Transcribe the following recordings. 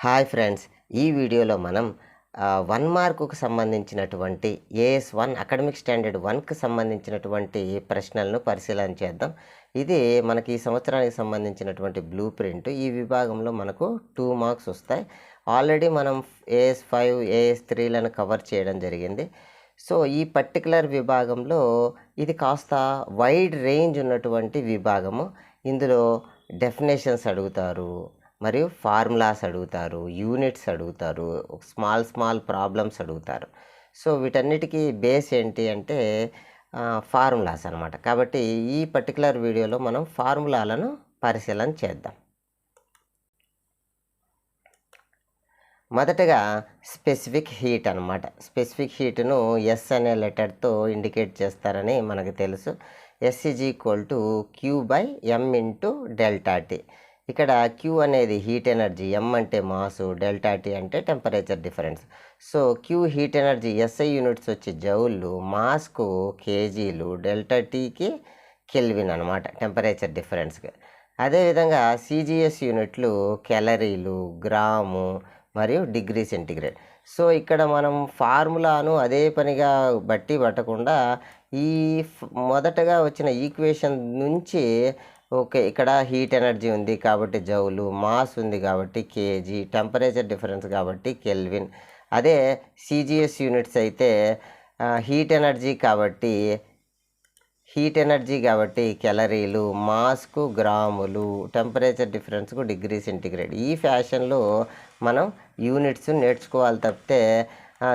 Hi friends, ఈ వీడియోలో మనం 1 మార్కుకు సంబంధించినటువంటి AS1 అకాడమిక్ స్టాండర్డ్ 1కి సంబంధించినటువంటి ప్రశ్నలను పరిశీలన చేద్దాం. ఇది మనకి ఈ సంవత్సరానికి సంబంధించినటువంటి బ్లూ ప్రింట్. ఈ విభాగంలో మనకు 2 మార్క్స్ వస్తాయి. ఆల్రెడీ మనం AS5, AS3లను కవర్ చేయడం జరిగింది. సో ఈ పర్టికులర్ విభాగంలో ఇది కాస్త వైడ్ రేంజ్ ఉన్నటువంటి విభాగము. ఇందులో డెఫినేషన్స్ అడుగుతారు, మరియు ఫార్ములాస్ అడుగుతారు, యూనిట్స్ అడుగుతారు, స్మాల్ ప్రాబ్లమ్స్ అడుగుతారు. సో వీటన్నిటికీ బేస్ ఏంటి అంటే ఫార్ములాస్ అనమాట. కాబట్టి ఈ పర్టికులర్ వీడియోలో మనం ఫార్ములాలను పరిశీలన చేద్దాం. మొదటగా స్పెసిఫిక్ హీట్ అనమాట. స్పెసిఫిక్ హీట్ను ఎస్ అనే లెటర్తో ఇండికేట్ చేస్తారని మనకు తెలుసు. S = Q/m × ΔT. ఇక్కడ Q అనేది హీట్ ఎనర్జీ, M అంటే మాసు, ΔT అంటే temperature difference. So Q heat energy, SI units వచ్చి జౌళ్ళు, మాస్కు కేజీలు, ΔTకి కెల్విన్ అనమాట టెంపరేచర్ డిఫరెన్స్కి. అదేవిధంగా CGS యూనిట్లు క్యాలరీలు, గ్రాము మరియు డిగ్రీ సెంటిగ్రేడ్. సో ఇక్కడ మనం ఫార్ములాను అదే పనిగా పట్టకుండా ఈ మొదటగా వచ్చిన ఈక్వేషన్ నుంచి ఓకే, ఇక్కడ హీట్ ఎనర్జీ ఉంది కాబట్టి జౌలు, మాస్ ఉంది కాబట్టి కేజీ, టెంపరేచర్ డిఫరెన్స్ కాబట్టి కెల్విన్. అదే CGS యూనిట్స్ అయితే హీట్ ఎనర్జీ కాబట్టి క్యాలరీలు, మాస్కు గ్రాములు, టెంపరేచర్ డిఫరెన్స్కు డిగ్రీ సెంటిగ్రేడ్. ఈ ఫ్యాషన్లో మనం యూనిట్స్ నేర్చుకోవాలి తప్పితే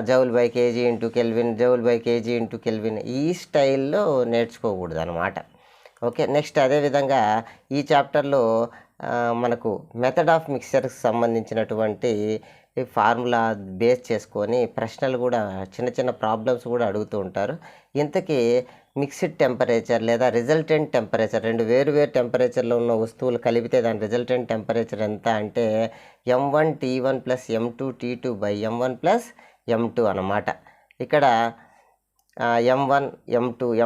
జౌల్/kg × కెల్విన్, జౌల్/kg × కెల్విన్ ఈ స్టైల్లో నేర్చుకోకూడదు అనమాట. ఓకే, నెక్స్ట్ అదేవిధంగా ఈ చాప్టర్లో మనకు మెథడ్ ఆఫ్ మిక్సర్కి సంబంధించినటువంటి ఫార్ములా బేస్ చేసుకొని ప్రశ్నలు కూడా చిన్న ప్రాబ్లమ్స్ కూడా అడుగుతూ ఉంటారు. ఇంతకీ మిక్స్డ్ టెంపరేచర్ లేదా రిజల్టెంట్ టెంపరేచర్, రెండు వేరు టెంపరేచర్లో ఉన్న వస్తువులు కలిపితే దాని రిజల్టెంట్ టెంపరేచర్ ఎంత అంటే M1 T1 + M2 T2/M1 + M2 అన్నమాట. ఇక్కడ M1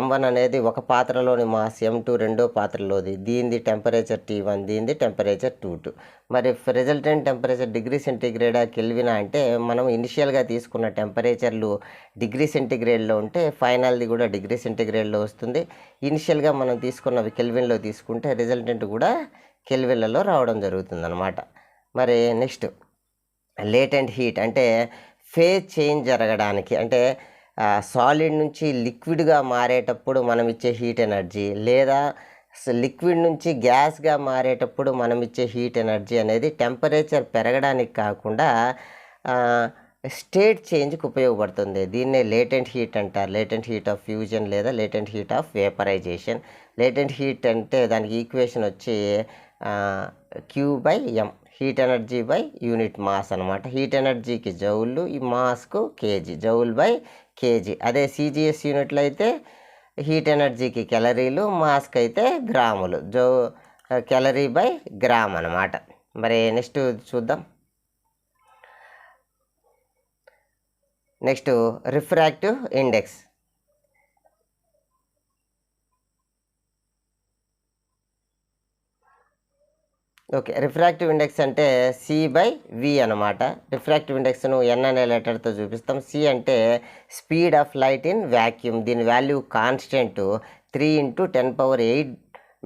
M1 అనేది ఒక పాత్రలోని మాస్, M2 రెండో పాత్రలోది, దీనిది టెంపరేచర్ T1, దీనిది టెంపరేచర్ T2. మరి రిజల్టెంట్ టెంపరేచర్ డిగ్రీ సెంటిగ్రేడా కెల్వినా అంటే మనం ఇనిషియల్గా తీసుకున్న టెంపరేచర్లు డిగ్రీ సెంటిగ్రేడ్లో ఉంటే ఫైనల్ది కూడా డిగ్రీ సెంటిగ్రేడ్లో వస్తుంది. ఇనిషియల్గా మనం తీసుకున్నవి కెల్విన్లో తీసుకుంటే రిజల్టెంట్ కూడా కెల్విన్లలో రావడం జరుగుతుంది అనమాట. మరి నెక్స్ట్ లేటెంట్ హీట్ అంటే ఫేజ్ చేంజ్ జరగడానికి, అంటే సాలిడ్ నుంచి లిక్విడ్గా మారేటప్పుడు మనం ఇచ్చే హీట్ ఎనర్జీ, లేదా లిక్విడ్ నుంచి గ్యాస్గా మారేటప్పుడు మనం ఇచ్చే హీట్ ఎనర్జీ అనేది టెంపరేచర్ పెరగడానికి కాకుండా స్టేట్ చేంజ్కి ఉపయోగపడుతుంది. దీన్నే లేటెంట్ హీట్ అంటారు. లేటెంట్ హీట్ ఆఫ్ ఫ్యూజన్ లేదా latent heat of vaporisation. Latent heat అంటే దానికి ఈక్వేషన్ వచ్చి Q/m, హీట్ ఎనర్జీ/యూనిట్ మాస్ అనమాట. హీట్ ఎనర్జీకి జౌళ్ళు, ఈ మాస్కు కేజీ, జౌల్/kg. అదే CGS యూనిట్లు అయితే హీట్ ఎనర్జీకి క్యాలరీలు, మాస్క్ అయితే గ్రాములు, క్యాలరీ/గ్రామ్ అనమాట. మరి నెక్స్ట్ చూద్దాం. Next refractive index. Okay, refractive index అంటే C/V అనమాట. రిఫ్రాక్టివ్ ఇండెక్స్ను N అనే లెటర్తో చూపిస్తాం. C అంటే speed of light in vacuum. దీని వాల్యూ కాన్స్టెంట్ 3 × 10⁸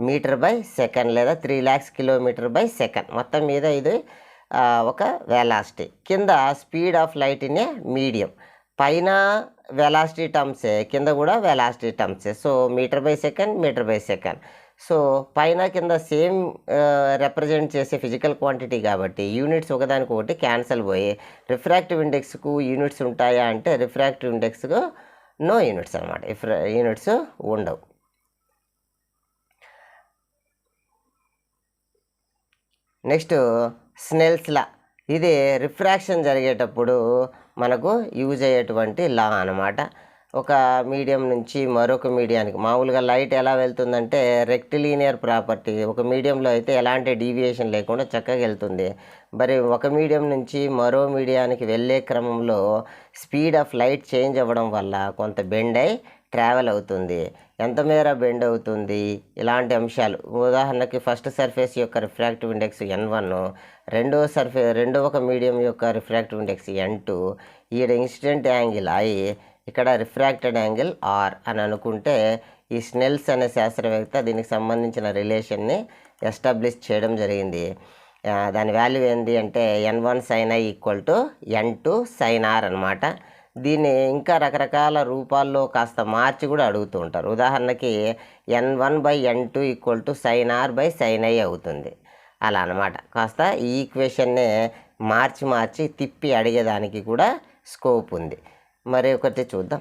మీటర్/సెకండ్ లేదా 3 lakhs km/second. మొత్తం మీద ఇది ఒక వెలాసిటీ. కింద speed of light in a medium. పైన వెలాసిటీ టర్మ్సే, కింద కూడా వెలాసిటీ టర్మ్సే. సో మీటర్/సెకండ్. సో పైన కింద సేమ్ రిప్రజెంట్ చేసే ఫిజికల్ క్వాంటిటీ కాబట్టి యూనిట్స్ ఒకదానికొకటి క్యాన్సల్ పోయి రిఫ్రాక్టివ్ ఇండెక్స్కు యూనిట్స్ ఉంటాయా అంటే రిఫ్రాక్టివ్ ఇండెక్స్కు నో యూనిట్స్ అనమాట. యూనిట్స్ ఉండవు. Next Snell's law. ఇది రిఫ్రాక్షన్ జరిగేటప్పుడు మనకు యూజ్ అయ్యేటువంటి లా అనమాట. ఒక మీడియం నుంచి మరొక మీడియానికి, మామూలుగా లైట్ ఎలా వెళ్తుందంటే రెక్టిలీనియర్ ప్రాపర్టీ, ఒక మీడియంలో అయితే ఎలాంటి డీవియేషన్ లేకుండా చక్కగా వెళ్తుంది. మరి ఒక మీడియం నుంచి మరో మీడియానికి వెళ్ళే క్రమంలో స్పీడ్ ఆఫ్ లైట్ చేంజ్ అవ్వడం వల్ల కొంత బెండ్ అయి ట్రావెల్ అవుతుంది, ఎంత మేర బెండ్ అవుతుంది, ఇలాంటి అంశాలు. ఉదాహరణకి ఫస్ట్ సర్ఫేస్ యొక్క రిఫ్రాక్టివ్ ఇండెక్స్ n1, రెండవ ఒక మీడియం యొక్క రిఫ్రాక్టివ్ ఇండెక్స్ n2, ఈడ ఇన్సిడెంట్ యాంగిల్ I, ఇక్కడ రిఫ్రాక్టెడ్ యాంగిల్ R అని అనుకుంటే ఈ స్నెల్స్ అనే శాస్త్రవేత్త దీనికి సంబంధించిన రిలేషన్ని ఎస్టాబ్లిష్ చేయడం జరిగింది. దాని వాల్యూ ఏంటి అంటే n1 sin I = n2 sin R అనమాట. దీన్ని ఇంకా రకరకాల రూపాల్లో కాస్త మార్చి కూడా అడుగుతూ ఉంటారు. ఉదాహరణకి n1/n2 = sin R/sin I అవుతుంది. అలా అనమాట. కాస్త ఈ ఈక్వేషన్నే మార్చి తిప్పి అడిగేదానికి కూడా స్కోప్ ఉంది. మరి ఒకటి చూద్దాం.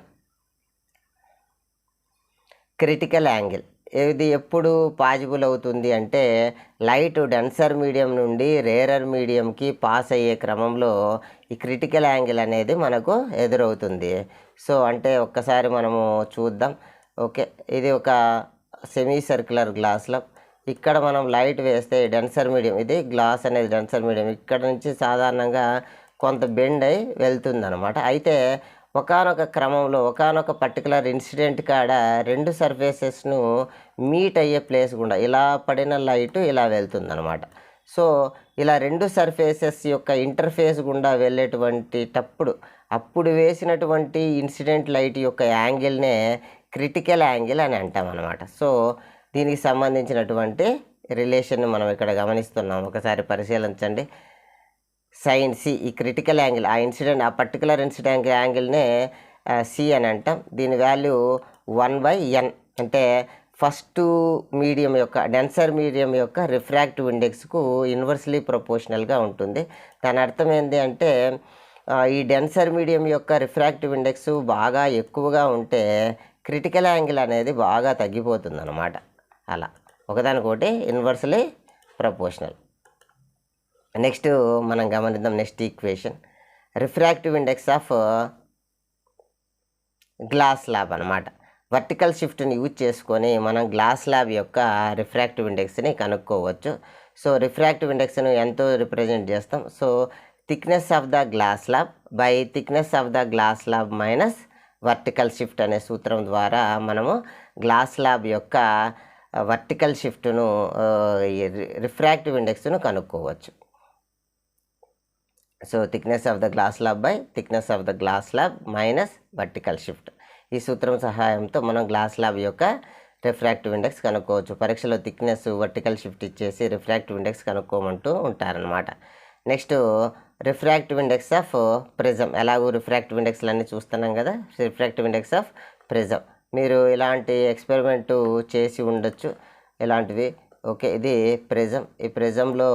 క్రిటికల్ యాంగిల్ ఇది ఎప్పుడు పాజిబుల్ అవుతుంది అంటే లైట్ డెన్సర్ మీడియం నుండి రేరర్ మీడియంకి పాస్ అయ్యే క్రమంలో ఈ క్రిటికల్ యాంగిల్ అనేది మనకు ఎదురవుతుంది. సో అంటే ఒక్కసారి మనము చూద్దాం. ఓకే, ఇది ఒక సెమీ సర్క్యులర్ గ్లాస్లో ఇక్కడ మనం లైట్ వేస్తే డెన్సర్ మీడియం, ఇది గ్లాస్ అనేది డెన్సర్ మీడియం, ఇక్కడ నుంచి సాధారణంగా కొంత బెండ్ అయి వెళ్తుంది అనమాట. అయితే ఒకానొక క్రమంలో ఒకానొక పర్టికులర్ ఇన్సిడెంట్ కాడ రెండు సర్ఫేసెస్ను మీట్ అయ్యే ప్లేస్ గుండా ఇలా పడిన లైట్ ఇలా వెళ్తుంది అనమాట. సో ఇలా రెండు సర్ఫేసెస్ యొక్క ఇంటర్ఫేస్ గుండా అప్పుడు వేసినటువంటి ఇన్సిడెంట్ లైట్ యొక్క యాంగిల్నే క్రిటికల్ యాంగిల్ అని అంటాం అనమాట. సో దీనికి సంబంధించినటువంటి రిలేషన్ మనం ఇక్కడ గమనిస్తున్నాం. ఒకసారి పరిశీలించండి. sin C, ఈ క్రిటికల్ యాంగిల్ ఆ పర్టికులర్ ఇన్సిడెంట్ యాంగిల్నే C అని అంటాం. దీని వాల్యూ 1/n అంటే ఫస్ట్ మీడియం యొక్క డెన్సర్ మీడియం యొక్క రిఫ్రాక్టివ్ ఇండెక్స్కు ఇన్వర్స్లీ ప్రపోర్షనల్గా ఉంటుంది. దాని అర్థం ఏంటి అంటే ఈ డెన్సర్ మీడియం యొక్క రిఫ్రాక్టివ్ ఇండెక్స్ బాగా ఎక్కువగా ఉంటే క్రిటికల్ యాంగిల్ అనేది బాగా తగ్గిపోతుంది అన్నమాట. అలా ఒకదానికొకటి ఇన్వర్స్లీ ప్రపోర్షనల్. నెక్స్ట్ మనం గమనిద్దాం. Next equation refractive index of glass slab అనమాట. వర్టికల్ షిఫ్ట్ని యూజ్ చేసుకొని మనం గ్లాస్ స్లాబ్ యొక్క రిఫ్రాక్టివ్ ఇండెక్స్ని కనుక్కోవచ్చు. సో రిఫ్రాక్టివ్ ఇండెక్స్ను ఎంతో రిప్రజెంట్ చేస్తాం. So thickness of the glass slab by thickness of the glass slab minus vertical shift అనే సూత్రం ద్వారా మనము గ్లాస్ స్లాబ్ యొక్క వర్టికల్ షిఫ్ట్ను రిఫ్రాక్టివ్ ఇండెక్స్ను కనుక్కోవచ్చు. So thickness of the glass slab by thickness of the glass slab minus vertical shift. ఈ సూత్రం సహాయంతో మనం గ్లాస్ స్లాబ్ యొక్క రిఫ్రాక్టివ్ ఇండెక్స్ కనుక్కోవచ్చు. పరీక్షలో థిక్నెస్ వర్టికల్ షిఫ్ట్ ఇచ్చేసి రిఫ్రాక్టివ్ ఇండెక్స్ కనుక్కోమంటూ ఉంటారనమాట. Next refractive index of prism. ఎలాగో రిఫ్రాక్టివ్ ఇండెక్స్లన్నీ చూస్తున్నాం కదా. రిఫ్రాక్టివ్ ఇండెక్స్ ఆఫ్ ప్రిజం మీరు ఇలాంటి ఎక్స్పెరిమెంటు చేసి ఉండొచ్చు ఇలాంటివి. ఓకే, ఇది ప్రిజం. ఈ ప్రిజంలో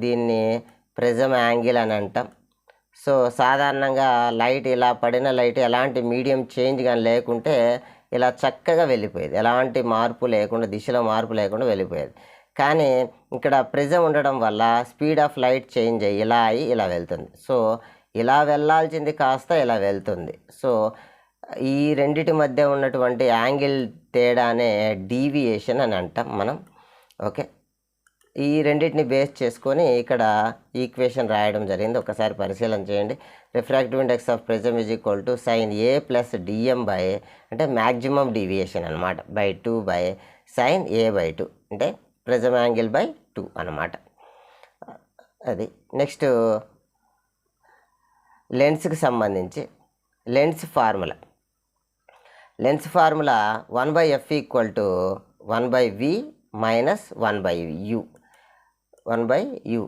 దీన్ని ప్రిజం యాంగిల్ అని అంటాం. సో సాధారణంగా లైట్ ఇలా పడిన లైట్ ఎలాంటి మీడియం చేంజ్ కానీ లేకుంటే ఇలా చక్కగా వెళ్ళిపోయేది, ఎలాంటి మార్పు లేకుండా, దిశలో మార్పు లేకుండా వెళ్ళిపోయేది. కానీ ఇక్కడ ప్రిజం ఉండడం వల్ల స్పీడ్ ఆఫ్ లైట్ చేంజ్ అయ్యి ఇలా వెళ్తుంది. సో ఇలా వెళ్ళాల్సింది కాస్త ఇలా వెళ్తుంది. సో ఈ రెండిటి మధ్య ఉన్నటువంటి యాంగిల్ తేడానే డీవియేషన్ అని అంటాం మనం. ఓకే, ఈ రెండింటిని బేస్ చేసుకొని ఇక్కడ ఈక్వేషన్ రాయడం జరిగింది. ఒకసారి పరిశీలన చేయండి. Refractive index of prism is equal to sin A + dm by అంటే మ్యాక్సిమం డీవియేషన్ అనమాట బై 2 బై sin A/2 అంటే ప్రిజం యాంగిల్ బై 2 అనమాట. అది నెక్స్ట్ లెన్స్కి సంబంధించి lens formula 1/f = 1/v minus 1/u. 1/u.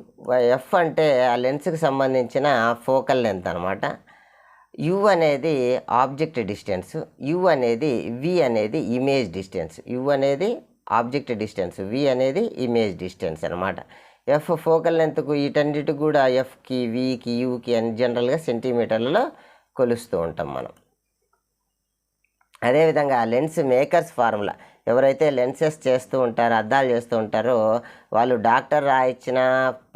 F అంటే ఆ లెన్స్కి సంబంధించిన ఫోకల్ లెంత్ అనమాట. యు అనేది ఆబ్జెక్ట్ డిస్టెన్స్, వి అనేది ఇమేజ్ డిస్టెన్స్. యు అనేది ఆబ్జెక్ట్ డిస్టెన్స్, వి అనేది ఇమేజ్ డిస్టెన్స్ అనమాట. ఎఫ్ ఫోకల్ లెంత్కు వీటన్నిటి కూడా ఎఫ్కి, వికి, యూకి అని జనరల్గా సెంటీమీటర్లలో కొలుస్తూ ఉంటాం మనం. అదేవిధంగా లెన్స్ మేకర్స్ ఫార్ములా, ఎవరైతే లెన్సెస్ చేస్తూ ఉంటారో, అద్దాలు చేస్తూ ఉంటారో వాళ్ళు డాక్టర్ రాయించిన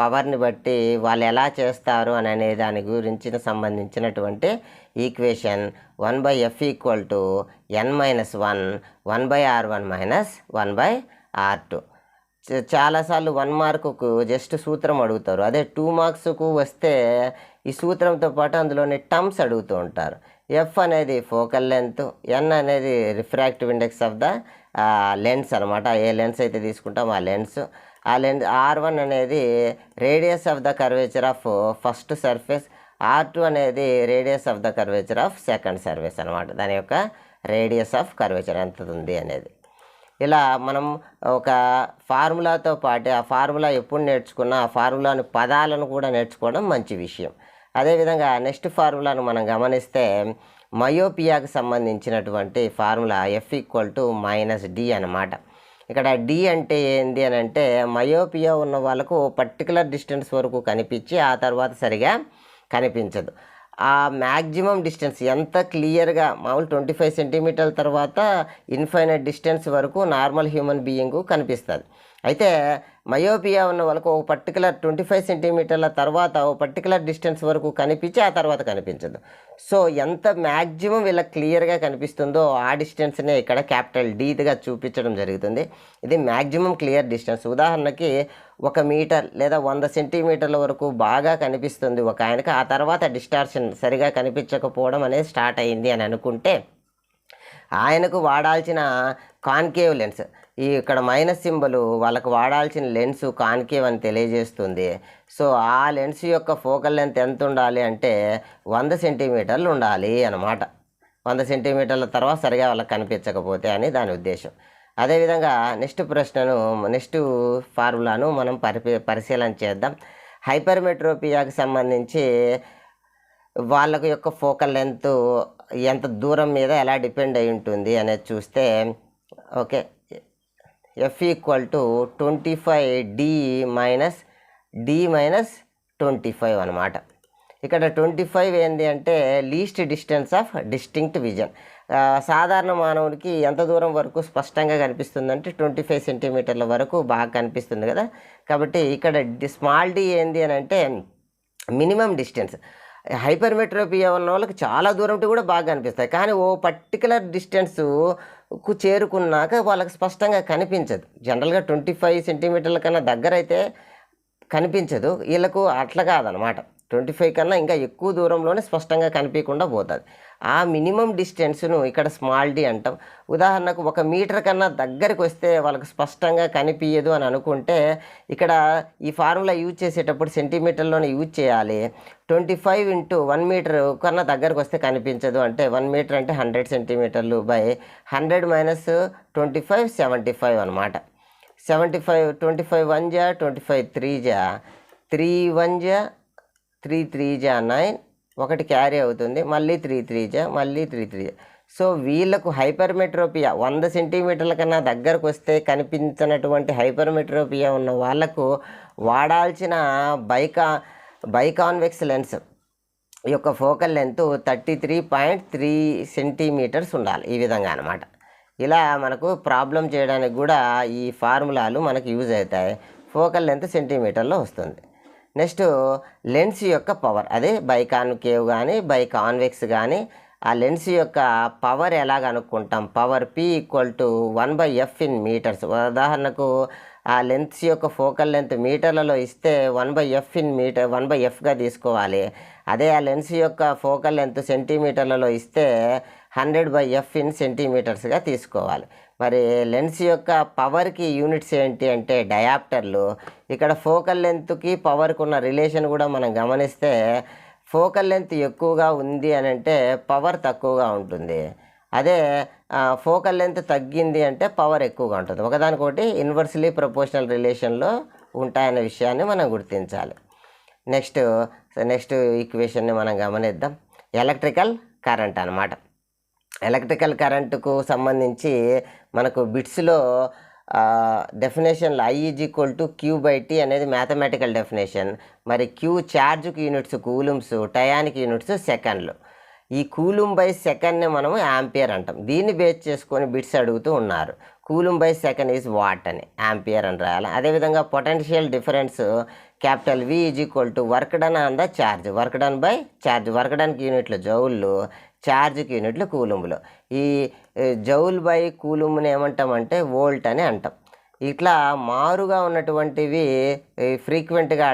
పవర్ని బట్టి వాళ్ళు ఎలా చేస్తారు అనే దాని గురించి సంబంధించినటువంటి equation 1/f = n-1 1/r1 - 1/r2. చాలాసార్లు 1 మార్కుకు జస్ట్ సూత్రం అడుగుతారు. అదే 2 మార్క్స్కు వస్తే ఈ సూత్రంతో పాటు అందులోని టర్మ్స్ అడుగుతూ ఉంటారు. ఎఫ్ అనేది ఫోకల్ లెంత్, ఎన్ అనేది refractive index of the lens అనమాట. ఏ లెన్స్ అయితే తీసుకుంటాం ఆ లెన్స్. R1 అనేది radius of the curvature of first surface, R2 అనేది radius of the curvature of second surface అనమాట. దాని యొక్క రేడియస్ ఆఫ్ కర్వేచర్ ఎంత ఉంది అనేది. ఇలా మనం ఒక ఫార్ములాతో పాటు ఆ ఫార్ములా ఎప్పుడు నేర్చుకున్నా ఆ ఫార్ములాని పదాలను కూడా నేర్చుకోవడం మంచి విషయం. అదేవిధంగా నెక్స్ట్ ఫార్ములాను మనం గమనిస్తే మయోపియాకు సంబంధించినటువంటి ఫార్ములా F=-D అనమాట. ఇక్కడ D అంటే ఏంది అని అంటే మయోపియా ఉన్న వాళ్ళకు పర్టికులర్ డిస్టెన్స్ వరకు కనిపించి ఆ తర్వాత సరిగా కనిపించదు. ఆ మ్యాక్సిమం డిస్టెన్స్ ఎంత క్లియర్గా మామూలు 25 సెంటీమీటర్ల తర్వాత ఇన్ఫైనైట్ డిస్టెన్స్ వరకు నార్మల్ హ్యూమన్ బీయింగ్ కనిపిస్తుంది. అయితే మయోపియా ఉన్న వాళ్ళకు ఒక పర్టికులర్ 25 సెంటీమీటర్ల తర్వాత ఓ పర్టికులర్ డిస్టెన్స్ వరకు కనిపించి ఆ తర్వాత కనిపించదు. సో ఎంత మ్యాక్సిమం వీళ్ళకి క్లియర్గా కనిపిస్తుందో ఆ డిస్టెన్స్నే ఇక్కడ క్యాపిటల్ Dగా చూపించడం జరుగుతుంది. ఇది మ్యాక్సిమం క్లియర్ డిస్టెన్స్. ఉదాహరణకి 1 మీటర్ లేదా 100 సెంటీమీటర్ల వరకు బాగా కనిపిస్తుంది ఒక ఆయనకి, ఆ తర్వాత డిస్టార్షన్ సరిగా కనిపించకపోవడం అనేది స్టార్ట్ అయింది అని అనుకుంటే ఆయనకు వాడాల్సిన కాన్కేవ్ లెన్స్, ఈ ఇక్కడ మైనస్ సింబల్ వాళ్ళకు వాడాల్సిన లెన్స్ కాన్కేవ్ అని తెలియజేస్తుంది. సో ఆ లెన్స్ యొక్క ఫోకల్ లెంత్ ఎంత ఉండాలి అంటే 100 సెంటీమీటర్లు ఉండాలి అన్నమాట. 100 సెంటీమీటర్ల తర్వాత సరిగా వాళ్ళకి కనిపించకపోతే అని దాని ఉద్దేశం. అదేవిధంగా నెక్స్ట్ ఫార్ములాను మనం పరిశీలన చేద్దాం. హైపర్మెట్రోపియాకి సంబంధించి వాళ్ళకు యొక్క ఫోకల్ లెంత్ ఎంత దూరం మీద ఎలా డిపెండ్ అయి ఉంటుంది అనేది చూస్తే ఓకే, F=25D - 25 అనమాట. ఇక్కడ 25 ఏంటి అంటే least distance of distinct vision. సాధారణ మానవుడికి ఎంత దూరం వరకు స్పష్టంగా కనిపిస్తుందంటే 25 సెంటీమీటర్ల వరకు బాగా కనిపిస్తుంది కదా. కాబట్టి ఇక్కడ స్మాల్ d ఏంది అని అంటే మినిమం డిస్టెన్స్. హైపర్మెట్రోపియా ఉన్న వాళ్ళకి చాలా దూరం కూడా బాగా కనిపిస్తాయి, కానీ ఓ పర్టికులర్ డిస్టెన్స్కు చేరుకున్నాక వాళ్ళకి స్పష్టంగా కనిపించదు. జనరల్గా 25 సెంటీమీటర్ల కన్నా దగ్గర అయితే కనిపించదు, వీళ్ళకు అట్లా కాదనమాట. 25 కన్నా ఇంకా ఎక్కువ దూరంలోనే స్పష్టంగా కనిపించకుండా పోతుంది. ఆ మినిమం డిస్టెన్స్ను ఇక్కడ స్మాల్ d అంటాం. ఉదాహరణకు 1 మీటర్ కన్నా దగ్గరికి వస్తే వాళ్ళకు స్పష్టంగా కనిపించదు అని అనుకుంటే ఇక్కడ ఈ ఫార్ములా యూజ్ చేసేటప్పుడు సెంటీమీటర్లోనే యూజ్ చేయాలి. 25 × 1 మీటర్ కన్నా దగ్గరకు వస్తే కనిపించదు అంటే 1 మీటర్ అంటే 100 సెంటీమీటర్లు బై 100 - 25 75 అనమాట. 75 25 1 = 25 3 = 3 1 = 3 3 = 9, ఒకటి క్యారీ అవుతుంది, మళ్ళీ 3 3 మళ్ళీ 3 3. సో వీళ్ళకు హైపర్మెట్రోపియా 100 సెంటీమీటర్ల కన్నా దగ్గరకు వస్తే కనిపించినటువంటి హైపర్మెట్రోపియా ఉన్న వాళ్ళకు వాడాల్సిన బైకాన్వెక్స్ లెన్స్ యొక్క ఫోకల్ లెంత్ 33.3 సెంటీమీటర్స్ ఉండాలి. ఈ విధంగా అనమాట. ఇలా మనకు ప్రాబ్లం చేయడానికి కూడా ఈ ఫార్ములాలు మనకు యూజ్ అవుతాయి. ఫోకల్ లెంత్ సెంటీమీటర్లో వస్తుంది. నెక్స్ట్ లెన్స్ యొక్క పవర్, అదే బైకాన్కేవ్ కానీ బైకాన్వెక్స్ కానీ ఆ లెన్స్ యొక్క పవర్ ఎలాగ అనుకుంటాం. Power P=1/F in metres. ఉదాహరణకు ఆ లెన్స్ యొక్క ఫోకల్ లెంత్ మీటర్లలో ఇస్తే 1/F ఇన్ మీటర్ 1/Fగా తీసుకోవాలి. అదే ఆ లెన్స్ యొక్క ఫోకల్ లెంత్ సెంటీమీటర్లలో ఇస్తే 100/F ఇన్ సెంటీమీటర్స్గా తీసుకోవాలి. మరి లెన్స్ యొక్క పవర్కి యూనిట్స్ ఏంటి అంటే డయాప్టర్లు. ఇక్కడ ఫోకల్ లెంత్కి పవర్కి ఉన్న రిలేషన్ కూడా మనం గమనిస్తే ఫోకల్ లెంత్ ఎక్కువగా ఉంది అని అంటే పవర్ తక్కువగా ఉంటుంది. అదే ఫోకల్ లెంత్ తగ్గింది అంటే పవర్ ఎక్కువగా ఉంటుంది. ఒకదానికొకటి ఇన్వర్స్లీ ప్రపోర్షనల్ రిలేషన్లో ఉంటాయనే విషయాన్ని మనం గుర్తించాలి. నెక్స్ట్ ఈక్వేషన్ని మనం గమనిద్దాం. ఎలక్ట్రికల్ కరెంట్ అనమాట. ఎలక్ట్రికల్ కరెంటుకు సంబంధించి మనకు బిట్స్లో డెఫినేషన్లో I=Q/T అనేది మ్యాథమెటికల్ డెఫినేషన్. మరి Q ఛార్జ్కి యూనిట్స్ కూలుమ్స్, టయానికి యూనిట్స్ సెకండ్లు. ఈ కూలుమ్/సెకండ్ని మనము యాంపియర్ అంటాం. దీన్ని బేస్ చేసుకొని బిట్స్ అడుగుతూ ఉన్నారు. కూలుమ్/సెకండ్ ఈజ్ వాట్ అని యాంపియర్ అని రాయాలి. అదేవిధంగా potential difference V work done on the charge, work done by charge. Work డన్కి యూనిట్లు జౌళ్ళు, ఛార్జ్కి యూనిట్లు కూలుంబులు. ఈ జౌల్ బై కూలుంని ఏమంటామంటే వోల్ట్ అని అంటాం. ఇట్లా మారుగా ఉన్నటువంటివి ఫ్రీక్వెంట్గా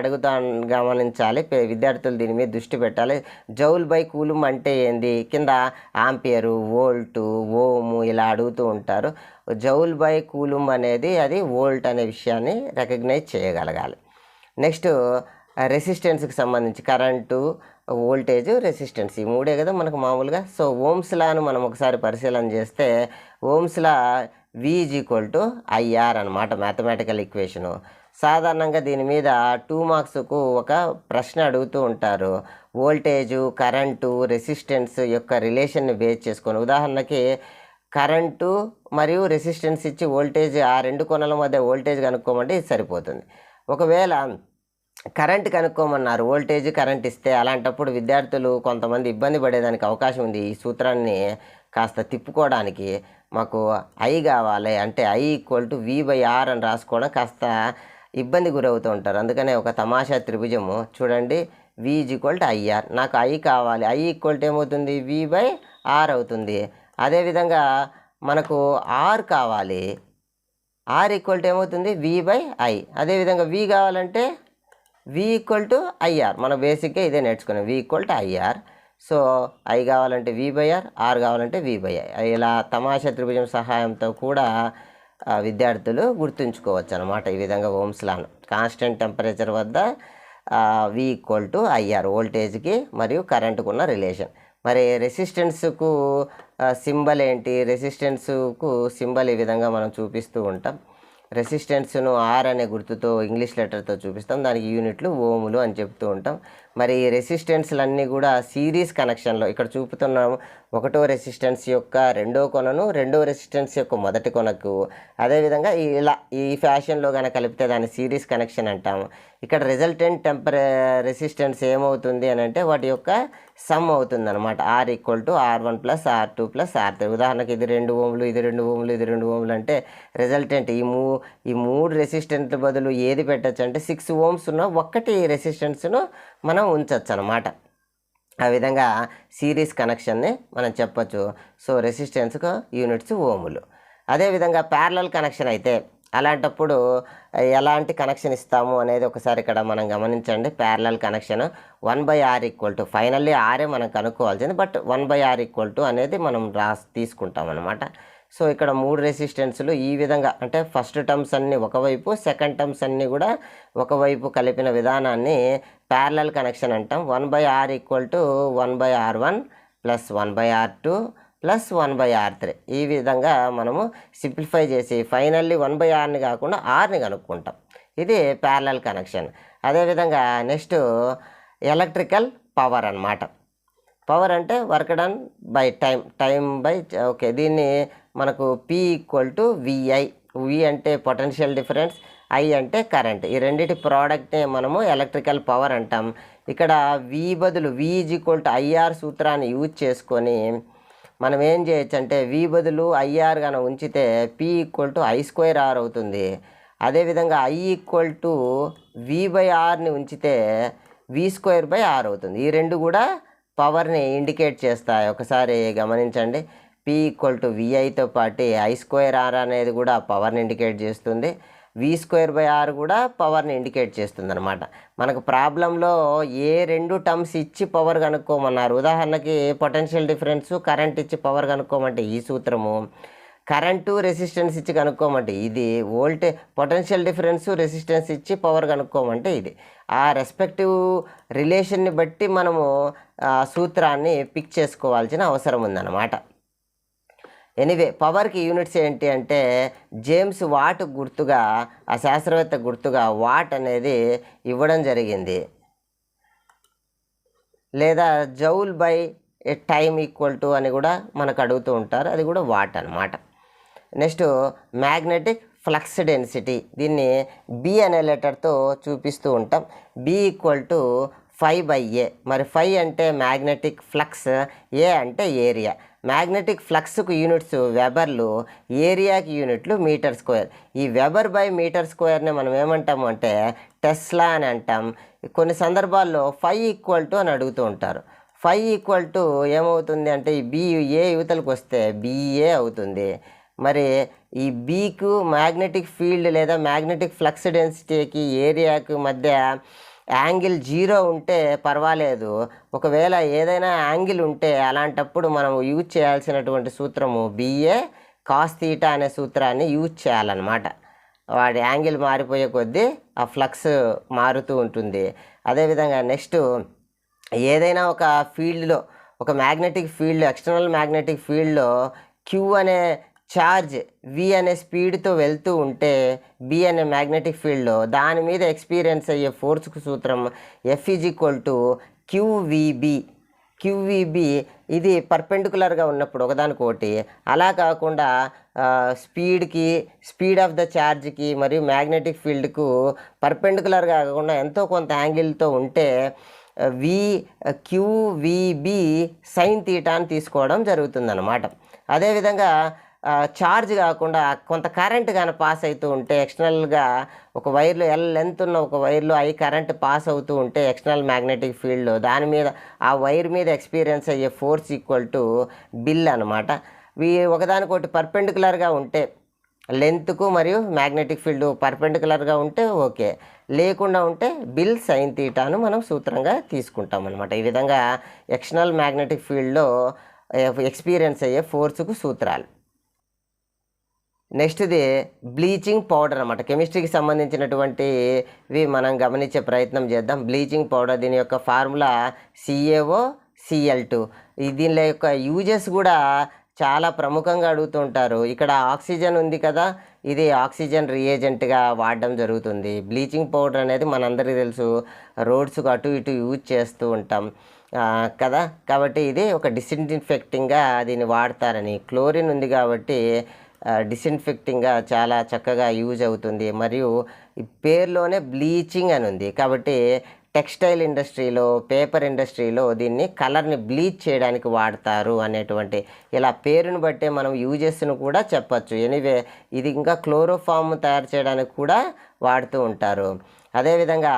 గమనించాలి. విద్యార్థులు దీని మీద దృష్టి పెట్టాలి. జౌల్ బై కూలుమ్ అంటే ఏంది, కింద ఆంపియరు, వోల్టు, ఓము ఇలా అడుగుతూ ఉంటారు. జౌల్ బై కూలుమ్ అనేది అది వోల్ట్ అనే విషయాన్ని రికగ్నైజ్ చేయగలగాలి. నెక్స్ట్ రెసిస్టెన్స్కి సంబంధించి కరెంటు, వోల్టేజ్, రెసిస్టెన్స్ ఈ మూడే కదా మనకు మామూలుగా. సో ఓమ్స్ లాను మనం ఒకసారి పరిశీలన చేస్తే ఓమ్స్ లా V = IR అనమాట మ్యాథమెటికల్ ఈక్వేషను. సాధారణంగా దీని మీద 2 మార్క్స్కు ఒక ప్రశ్న అడుగుతూ ఉంటారు. వోల్టేజు, కరెంటు, రెసిస్టెన్స్ యొక్క రిలేషన్ని బేస్ చేసుకొని, ఉదాహరణకి కరెంటు మరియు రెసిస్టెన్స్ ఇచ్చి వోల్టేజ్ ఆ రెండు కొనల మధ్య వోల్టేజ్ కనుక్కోమంటే ఇది సరిపోతుంది. ఒకవేళ కరెంట్ కనుక్కోమన్నారు, వోల్టేజ్ కరెంట్ ఇస్తే, అలాంటప్పుడు విద్యార్థులు కొంతమంది ఇబ్బంది పడేదానికి అవకాశం ఉంది. ఈ సూత్రాన్ని కాస్త తిప్పుకోవడానికి మాకు I కావాలి అంటే I = V/R అని రాసుకోవడం కాస్త ఇబ్బంది గురవుతూ ఉంటారు. అందుకనే ఒక తమాషా త్రిభుజము చూడండి, V = IR. నాకు I కావాలి, I = ఏమవుతుంది, V/R అవుతుంది. అదేవిధంగా మనకు R కావాలి, R = ఏమవుతుంది, V/I. అదేవిధంగా V కావాలంటే V = IR. మన బేసిక్గా ఇదే నేర్చుకున్నాం, V = IR. సో I కావాలంటే V/R, R కావాలంటే V/I. ఇలా తమాషా త్రిభుజం సహాయంతో కూడా విద్యార్థులు గుర్తుంచుకోవచ్చు అనమాట. ఈ విధంగా ఓమ్స్ లాను కాన్స్టెంట్ టెంపరేచర్ వద్ద V = IR వోల్టేజ్కి మరియు కరెంటుకు ఉన్న రిలేషన్. మరి రెసిస్టెన్స్కు సింబల్ ఏంటి, రెసిస్టెన్స్కు సింబల్ ఈ విధంగా మనం చూపిస్తూ ఉంటాం. రెసిస్టెన్స్ను R అనే గుర్తుతో ఇంగ్లీష్ లెటర్తో చూపిస్తాం, దానికి యూనిట్లు ఓములు అని చెప్తూ ఉంటాం. మరి ఈ రెసిస్టెన్స్లన్నీ కూడా సిరీస్ కనెక్షన్లో ఇక్కడ చూపుతున్నాము. ఒకటో రెసిస్టెన్స్ యొక్క రెండో కొనను, రెండో రెసిస్టెన్స్ యొక్క మొదటి కొనకు, అదేవిధంగా ఇలా ఈ ఫ్యాషన్లో కనుక కలిపితే దాన్ని సిరీస్ కనెక్షన్ అంటాము. ఇక్కడ రిజల్టెంట్ రెసిస్టెన్స్ ఏమవుతుంది అని అంటే వాటి యొక్క సమ్ అవుతుంది అనమాట. R = R1 + R2 + R3. ఉదాహరణకి ఇది 2 ఓంలు, ఇది 2 ఓంలు, ఇది 2 ఓంలు అంటే రిజల్టెంట్ ఈ మూడు రెసిస్టెంట్ బదులు ఏది పెట్టచ్చు అంటే 6 ఓమ్స్ ఉన్న ఒక్కటి రెసిస్టెన్స్ను మనం ఉంచవచ్చు అనమాట. ఆ విధంగా సిరీస్ కనెక్షన్ని మనం చెప్పచ్చు. సో రెసిస్టెన్స్కు యూనిట్స్ ఓములు. అదేవిధంగా ప్యారలల్ కనెక్షన్ అయితే అలాంటప్పుడు ఎలాంటి కనెక్షన్ ఇస్తాము అనేది ఒకసారి ఇక్కడ మనం గమనించండి. ప్యారలల్ కనెక్షన్ 1/R = ఫైనల్లీ ఆరే మనం కనుక్కోవాల్సింది, బట్ 1/R = అనేది మనం తీసుకుంటాం అనమాట. సో ఇక్కడ 3 రెసిస్టెన్స్లు ఈ విధంగా అంటే ఫస్ట్ టర్మ్స్ అన్నీ ఒకవైపు, సెకండ్ టర్మ్స్ అన్నీ కూడా ఒకవైపు కలిపిన విధానాన్ని ప్యారలల్ కనెక్షన్ అంటాం. 1/R = 1/R1 + 1/R2 + 1/R3. ఈ విధంగా మనము సింప్లిఫై చేసి ఫైనల్లీ 1/Rని కాకుండా Rని కనుక్కుంటాం. ఇది ప్యారలల్ కనెక్షన్. అదేవిధంగా నెక్స్ట్ ఎలక్ట్రికల్ పవర్ అన్నమాట. పవర్ అంటే work done by time by okay. దీన్ని మనకు P = VI. V అంటే పొటెన్షియల్ డిఫరెన్స్, I అంటే కరెంట్. ఈ రెండింటి ప్రోడక్ట్ని మనము ఎలక్ట్రికల్ పవర్ అంటాం. ఇక్కడ V బదులు V = IR సూత్రాన్ని యూజ్ చేసుకొని మనం ఏం చేయొచ్చు అంటే V బదులు IR కనుక ఉంచితే P = I²R అవుతుంది. అదేవిధంగా I = V/Rని ఉంచితే V²/R అవుతుంది. ఈ రెండు కూడా పవర్ని ఇండికేట్ చేస్తాయి. ఒకసారి గమనించండి, P = VIతో పాటు I²R అనేది కూడా పవర్ని ఇండికేట్ చేస్తుంది, V²/R కూడా పవర్ని ఇండికేట్ చేస్తుంది అనమాట. మనకు ప్రాబ్లంలో ఏ రెండు టర్మ్స్ ఇచ్చి పవర్ కనుక్కోమన్నారు. ఉదాహరణకి పొటెన్షియల్ డిఫరెన్స్, కరెంట్ ఇచ్చి పవర్ కనుక్కోమంటే ఈ సూత్రము, కరెంటు రెసిస్టెన్స్ ఇచ్చి కనుక్కోమంటే ఇది, పొటెన్షియల్ డిఫరెన్స్ రెసిస్టెన్స్ ఇచ్చి పవర్ కనుక్కోమంటే ఇది. ఆ రెస్పెక్టివ్ రిలేషన్ని బట్టి మనము సూత్రాన్ని పిక్ చేసుకోవాల్సిన అవసరం ఉందన్నమాట. ఎనీవే పవర్కి యూనిట్స్ ఏంటి అంటే జేమ్స్ వాట్ గుర్తుగా, ఆ శాస్త్రవేత్త గుర్తుగా వాట్ అనేది ఇవ్వడం జరిగింది. లేదా జౌల్ బై టైమ్ = అని కూడా మనకు అడుగుతూ ఉంటారు, అది కూడా వాట్ అనమాట. నెక్స్ట్ మ్యాగ్నెటిక్ ఫ్లక్స్ డెన్సిటీ, దీన్ని B అనే లెటర్తో చూపిస్తూ ఉంటాం. B = φ/A. మరి φ అంటే మ్యాగ్నెటిక్ ఫ్లక్స్, A అంటే ఏరియా. మ్యాగ్నెటిక్ ఫ్లక్స్కు యూనిట్స్ వెబర్లు, ఏరియాకి యూనిట్లు మీటర్². ఈ వెబర్/మీటర్²ని మనం ఏమంటాము అంటే టెస్లా అని అంటాం. కొన్ని సందర్భాల్లో φ = అని అడుగుతూ ఉంటారు. φ = ఏమవుతుంది అంటే ఈ B A యువతలకు వస్తే BA అవుతుంది. మరి ఈ బీకు మ్యాగ్నెటిక్ ఫీల్డ్ లేదా మ్యాగ్నెటిక్ ఫ్లక్స్ డెన్సిటీకి ఏరియాకి మధ్య యాంగిల్ 0 ఉంటే పర్వాలేదు. ఒకవేళ ఏదైనా యాంగిల్ ఉంటే అలాంటప్పుడు మనం యూజ్ చేయాల్సినటువంటి సూత్రము BA cos θ అనే సూత్రాన్ని యూజ్ చేయాలన్నమాట. వాడి యాంగిల్ మారిపోయే కొద్దీ ఆ ఫ్లక్స్ మారుతూ ఉంటుంది. అదేవిధంగా నెక్స్ట్ ఏదైనా ఒక ఫీల్డ్లో, ఒక మ్యాగ్నెటిక్ ఫీల్డ్, ఎక్స్టర్నల్ మ్యాగ్నెటిక్ ఫీల్డ్లో Q అనే ఛార్జ్ V అనే స్పీడ్తో వెళ్తూ ఉంటే B అనే మ్యాగ్నెటిక్ ఫీల్డ్లో దాని మీద ఎక్స్పీరియన్స్ అయ్యే ఫోర్స్కు సూత్రం F = QVB. ఇది పర్పెండికులర్గా ఉన్నప్పుడు ఒకదానికొకటి, అలా కాకుండా స్పీడ్ ఆఫ్ ద ఛార్జ్కి మరియు మ్యాగ్నెటిక్ ఫీల్డ్కు పర్పెండికులర్గా కాకుండా ఎంతో కొంత యాంగిల్తో ఉంటే QVB sin θ అని తీసుకోవడం జరుగుతుందన్నమాట. అదేవిధంగా ఛార్జ్ కాకుండా కొంత కరెంట్ కానీ పాస్ అవుతూ ఉంటే, ఎక్స్టర్నల్గా ఒక వైర్లో L లెంత్ ఉన్న ఒక వైర్లో I కరెంట్ పాస్ అవుతూ ఉంటే ఎక్స్టర్నల్ మ్యాగ్నెటిక్ ఫీల్డ్లో దాని మీద ఆ వైర్ మీద ఎక్స్పీరియన్స్ అయ్యే ఫోర్స్ ఈక్వల్ బిల్ అనమాట. ఒకదానికొకటి పర్పెండికులర్గా ఉంటే, లెంత్కు మరియు మ్యాగ్నెటిక్ ఫీల్డ్ పర్పెండికులర్గా ఉంటే ఓకే, లేకుండా ఉంటే బిల్ sin θను మనం సూత్రంగా తీసుకుంటాం అనమాట. ఈ విధంగా ఎక్స్టర్నల్ మ్యాగ్నెటిక్ ఫీల్డ్లో ఎక్స్పీరియన్స్ అయ్యే ఫోర్సుకు సూత్రాలు. నెక్స్ట్ది బ్లీచింగ్ పౌడర్ అనమాట. కెమిస్ట్రీకి సంబంధించినటువంటివి మనం గమనించే ప్రయత్నం చేద్దాం. బ్లీచింగ్ పౌడర్, దీని యొక్క ఫార్ములా CaOCl2. దీని యొక్క యూజెస్ కూడా చాలా ప్రముఖంగా అడుగుతుంటారు. ఇక్కడ ఆక్సిజన్ ఉంది కదా, ఇది ఆక్సిజన్ రియేజెంట్గా వాడడం జరుగుతుంది. బ్లీచింగ్ పౌడర్ అనేది మనందరికీ తెలుసు, రోడ్స్కు అటు ఇటు యూజ్ చేస్తూ ఉంటాం కదా, కాబట్టి ఇది ఒక డిస్ఇన్ఫెక్టింగ్గా దీన్ని వాడతారని. క్లోరిన్ ఉంది కాబట్టి డిస్ఇన్ఫెక్టింగ్గా చాలా చక్కగా యూజ్ అవుతుంది. మరియు ఈ పేరులోనే బ్లీచింగ్ అని ఉంది కాబట్టి టెక్స్టైల్ ఇండస్ట్రీలో, పేపర్ ఇండస్ట్రీలో దీన్ని కలర్ని బ్లీచ్ చేయడానికి వాడతారు అనేటువంటి, ఇలా పేరుని బట్టే మనం యూజెస్ను కూడా చెప్పచ్చు. ఎనీవే ఇది ఇంకా క్లోరోఫామ్ తయారు చేయడానికి కూడా వాడుతూ ఉంటారు. అదేవిధంగా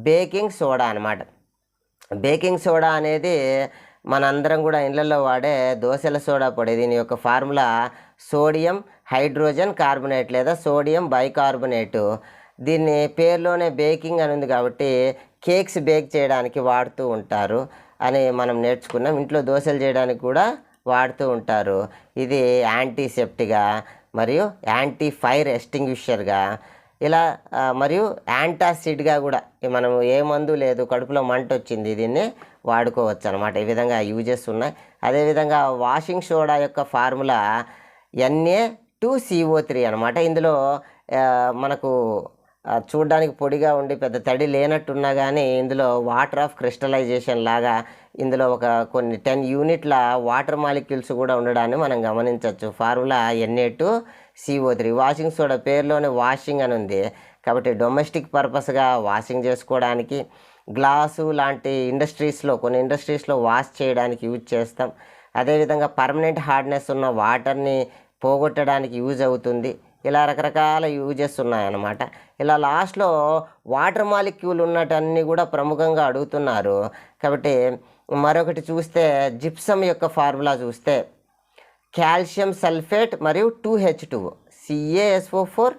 బేకింగ్ సోడా అనమాట. బేకింగ్ సోడా అనేది మనందరం కూడా ఇళ్ళల్లో వాడే దోశల సోడా పొడి. దీని యొక్క ఫార్ములా సోడియం హైడ్రోజన్ కార్బోనేట్ లేదా సోడియం బైకార్బోనేటు. దీన్ని పేరులోనే బేకింగ్ అని ఉంది కాబట్టి కేక్స్ బేక్ చేయడానికి వాడుతూ ఉంటారు అని మనం నేర్చుకున్నాం. ఇంట్లో దోశలు చేయడానికి కూడా వాడుతూ ఉంటారు. ఇది యాంటీసెప్టిక్గా మరియు యాంటీ ఫైర్ ఎస్టింగ్విషర్గా, ఇలా మరియు యాంటాసిడ్గా కూడా, మనం ఏ మందు లేదు, కడుపులో మంట వచ్చింది, దీన్ని వాడుకోవచ్చు అనమాట. ఈ విధంగా యూజెస్ ఉన్నాయి. అదేవిధంగా వాషింగ్ సోడా యొక్క ఫార్ములా Na2CO3 అనమాట. ఇందులో మనకు చూడడానికి పొడిగా ఉండి పెద్ద తడి లేనట్టున్నా కానీ ఇందులో వాటర్ ఆఫ్ క్రిస్టలైజేషన్ లాగా ఇందులో ఒక కొన్ని 10 యూనిట్ల వాటర్ మాలిక్యూల్స్ కూడా ఉండడాన్ని మనం గమనించవచ్చు. Formula Na2CO3. వాషింగ్ సోడా పేరులోనే వాషింగ్ అని ఉంది కాబట్టి డొమెస్టిక్ పర్పస్గా వాషింగ్ చేసుకోవడానికి, గ్లాసు లాంటి ఇండస్ట్రీస్లో, కొన్ని ఇండస్ట్రీస్లో వాష్ చేయడానికి యూజ్ చేస్తాం. అదేవిధంగా పర్మనెంట్ హార్డ్నెస్ ఉన్న వాటర్ని పోగొట్టడానికి యూజ్ అవుతుంది. ఇలా రకరకాల యూజెస్ ఉన్నాయన్నమాట. ఇలా లాస్ట్లో వాటర్ మాలిక్యూల్ ఉన్నటన్నీ కూడా ప్రముఖంగా అడుగుతున్నారు కాబట్టి మరొకటి చూస్తే జిప్సమ్ యొక్క ఫార్ములా చూస్తే కాల్షియం సల్ఫేట్ మరియు 2H2O, CaSO4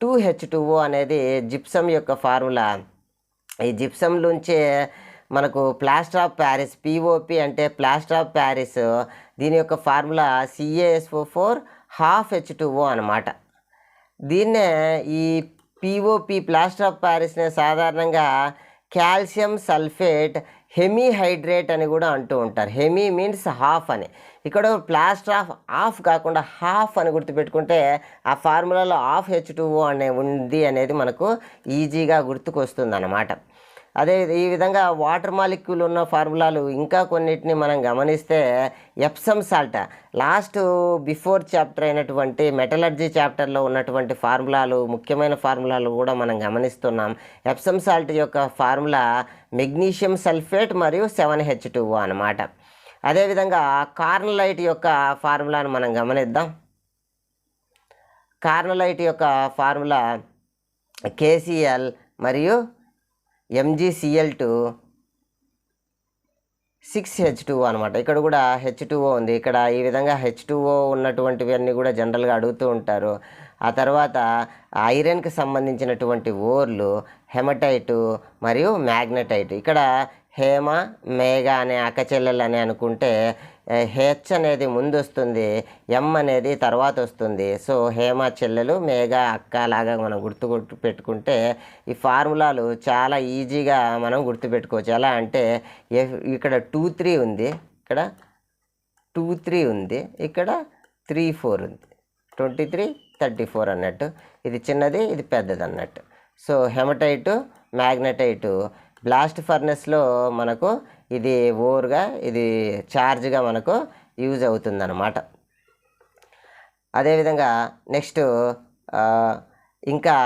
2H2O అనేది జిప్సమ్ యొక్క ఫార్ములా. ఈ జిప్సమ్ నుంచే మనకు ప్లాస్టర్ ఆఫ్ ప్యారిస్, POP అంటే ప్లాస్టర్ ఆఫ్ ప్యారిస్, దీని యొక్క ఫార్ములా CaSO4 ½ అనమాట. దీన్నే ఈ POP ప్లాస్టర్ ఆఫ్ ప్యారిస్నే సాధారణంగా కాల్షియం సల్ఫేట్ హెమీహైడ్రేట్ అని కూడా అంటూ ఉంటారు. హెమీ మీన్స్ హాఫ్ అని, ఇక్కడ ప్లాస్టర్ ఆఫ్ హాఫ్ కాకుండా హాఫ్ అని గుర్తుపెట్టుకుంటే ఆ ఫార్ములాలో ½ అనే ఉంది అనేది మనకు ఈజీగా గుర్తుకొస్తుంది అన్నమాట. అదే ఈ విధంగా వాటర్ మాలిక్యూల్ ఉన్న ఫార్ములాలు ఇంకా కొన్నిటిని మనం గమనిస్తే Epsom salt, last before chapter అయినటువంటి మెటలర్జీ చాప్టర్లో ఉన్నటువంటి ఫార్ములాలు, ముఖ్యమైన ఫార్ములాలు కూడా మనం గమనిస్తున్నాం. ఎప్సమ్ సాల్ట్ యొక్క ఫార్ములా మెగ్నీషియం సల్ఫేట్ మరియు 7H2O అనమాట. అదేవిధంగా కార్నలైట్ యొక్క ఫార్ములాను మనం గమనిద్దాం. కార్నలైట్ యొక్క ఫార్ములా KCl మరియు MgCl2 6H2O అనమాట. ఇక్కడ కూడా H2O ఉంది. ఇక్కడ ఈ విధంగా H2O ఉన్నటువంటివన్నీ కూడా జనరల్గా అడుగుతూ ఉంటారు. ఆ తర్వాత ఐరన్కి సంబంధించినటువంటి ఓర్లు హెమటైటు మరియు మ్యాగ్నటైట్. ఇక్కడ హేమ మేఘ అనే అక్కచెల్లెలు అని అనుకుంటే హెచ్ అనేది ముందు వస్తుంది, ఎం అనేది తర్వాత వస్తుంది. సో హేమ చెల్లెలు, మేఘ అక్క లాగా మనం గుర్తు పెట్టుకుంటే ఈ ఫార్ములాలు చాలా ఈజీగా మనం గుర్తుపెట్టుకోవచ్చు. ఎలా అంటే ఇక్కడ 2-3 ఉంది, ఇక్కడ 2-3 ఉంది, ఇక్కడ 3-4 ఉంది, 23-34 అన్నట్టు. ఇది చిన్నది, ఇది పెద్దది అన్నట్టు. సో హెమటైటు మ్యాగ్నటైటు బ్లాస్ట్ ఫర్నెస్లో మనకు ఇది ఓర్గా, ఇది ఛార్జ్గా మనకు యూజ్ అవుతుందన్నమాట. అదేవిధంగా నెక్స్ట్ ఇంకా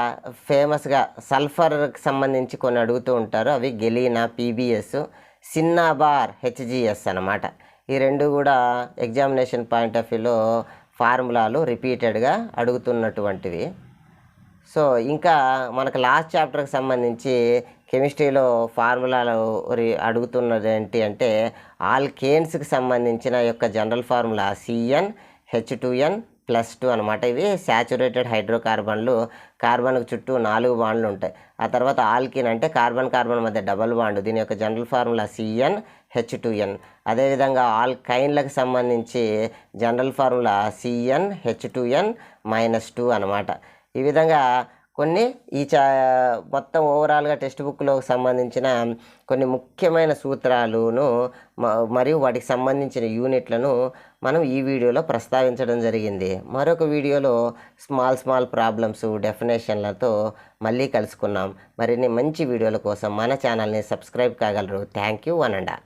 ఫేమస్గా సల్ఫర్కి సంబంధించి కొన్ని అడుగుతూ ఉంటారు. అవి గెలీనా, పీబీఎస్, సిన్నాబార్, హెచ్జిఎస్ అన్నమాట. ఈ రెండు కూడా ఎగ్జామినేషన్ పాయింట్ ఆఫ్ వ్యూలో ఫార్ములాలు రిపీటెడ్గా అడుగుతున్నటువంటివి. సో ఇంకా మనకు లాస్ట్ చాప్టర్కి సంబంధించి కెమిస్ట్రీలో ఫార్ములాలు అడుగుతున్నది ఏంటి అంటే ఆల్కేన్స్కి సంబంధించిన యొక్క జనరల్ ఫార్ములా CnH2n+2 అనమాట. ఇవి శాచురేటెడ్ హైడ్రోకార్బన్లు, కార్బన్కు చుట్టూ 4 బాండ్లు ఉంటాయి. ఆ తర్వాత ఆల్కిన్ అంటే కార్బన్ కార్బన్ మధ్య డబల్ బాండ్, దీని యొక్క జనరల్ ఫార్ములా CnH2n. అదేవిధంగా ఆల్కైన్లకు సంబంధించి జనరల్ ఫార్ములా CnH2n-2 అనమాట. ఈ విధంగా కొన్ని మొత్తం ఓవరాల్గా టెక్స్ట్ బుక్లో సంబంధించిన కొన్ని ముఖ్యమైన సూత్రాలను మరియు వాటికి సంబంధించిన యూనిట్లను మనం ఈ వీడియోలో ప్రస్తావించడం జరిగింది. మరొక వీడియోలో స్మాల్ ప్రాబ్లమ్స్, డెఫినేషన్లతో మళ్ళీ కలుసుకున్నాం. మరిన్ని మంచి వీడియోల కోసం మన ఛానల్ని సబ్స్క్రైబ్ కాగలరు. Thank you. 1 and all.